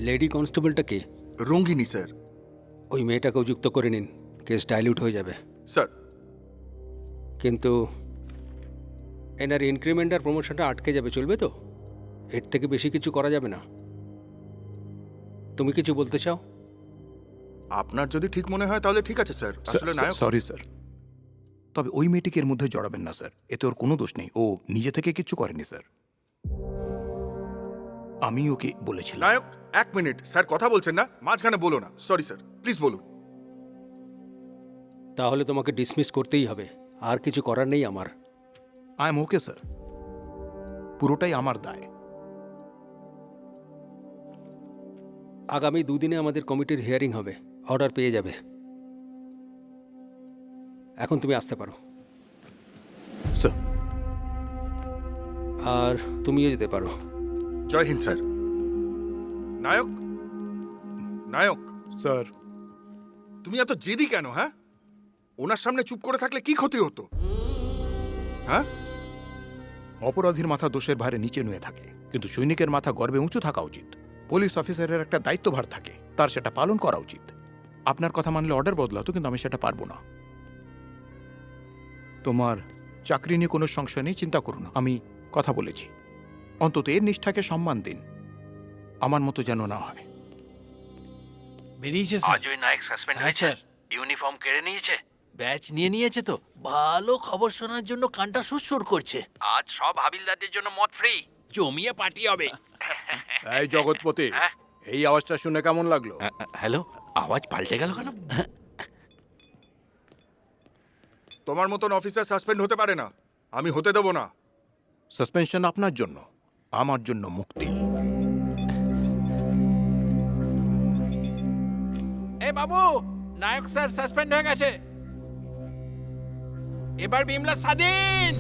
Lady কনস্টেবলটা কে? রঙ্গিনী sir. ওই মেয়েটাকেও যুক্ত করে নিন, কেস ডাইলিউট হয়ে যাবে। স্যার কিন্তু এনার ইনক্রিমেন্ট আর প্রমোশনটা আটকে যাবে, চলবে তো? এর থেকে বেশি কিছু করা যাবে না। তুমি কিছু বলতে চাও? আপনার যদি ঠিক মনে হয় তাহলে ঠিক আছে স্যার। আসলে নায়ক সরি স্যার, তবে ওই মেয়েটিকে এর মধ্যে জড়াবেন না স্যার, এতে ওর কোনো দোষ নেই, ও নিজে থেকে কিচ্ছু করেনি স্যার। আমি ওকে বলেছিলাম। নায়ক 1 মিনিট স্যার, কথা বলছেন না, মাঝখানে বলো না। সরি স্যার, প্লিজ বলুন। তাহলে তোমাকে ডিসমিস করতেই হবে, আর কিছু করার নেই আমার। আই এম ওকে স্যার, পুরোটাই আমার দায়। আগামী 2 দিনে আমাদের কমিটির হিয়ারিং হবে, অর্ডার পেয়ে যাবে। এখন তুমি আসতে পারো। স্যার, আর তুমিও যেতে পারো। জয় হিন্দ স্যার। নায়ক, নায়ক স্যার তুমি এত জেদি কেন? হ্যাঁ, ওনার সামনে চুপ করে থাকলে কি ক্ষতি হতো? হ্যাঁ, অপরাধীর মাথা দোষের ভারে নিচে নুয়ে থাকে, কিন্তু সৈনিকের মাথা গর্বে উঁচু থাকা উচিত। পুলিশ অফিসারের একটা দায়িত্বভার থাকে, তার সেটা পালন করা উচিত। আপনার কথা মানলে অর্ডার বদলাতো, কিন্তু আমি সেটা পারবো না। তোমার চাকরি নিয়ে কোনো সংশয় নেই, চিন্তা করো না, আমি কথা বলেছি। অন্তত এর নিষ্ঠাকে সম্মান দিন, আমার মতো যেন না হয়। বেরিয়েছে স্যার। আজ ওই নায়ক সাসপেন্ড হ্যাঁ হয়েছে, স্যার। ইউনিফর্ম কেড়ে নিয়েছে, ব্যাচ নিয়ে নিয়েছে তো, ভালো খবর শোনার জন্য কানটা সুরসুর করছে। আজ সব হাবিলদারদের জন্য মদ ফ্রি। জমিয়ে পার্টি হবে। এই জগৎপতি, হ্যাঁ? এই আওয়াজটা শুনে কেমন লাগলো? হ্যালো, আওয়াজ পাল্টে গেল কেন? তোমার মতন অফিসার সাসপেন্ড হতে পারে না, আমি হতে দেবো না। সাসপেনশন আপনার জন্য, আমার জন্য মুক্তি। এ বাবু, নায়ক স্যার সাসপেন্ড হয়ে গেছে, এবার বিমলা স্বাধীন।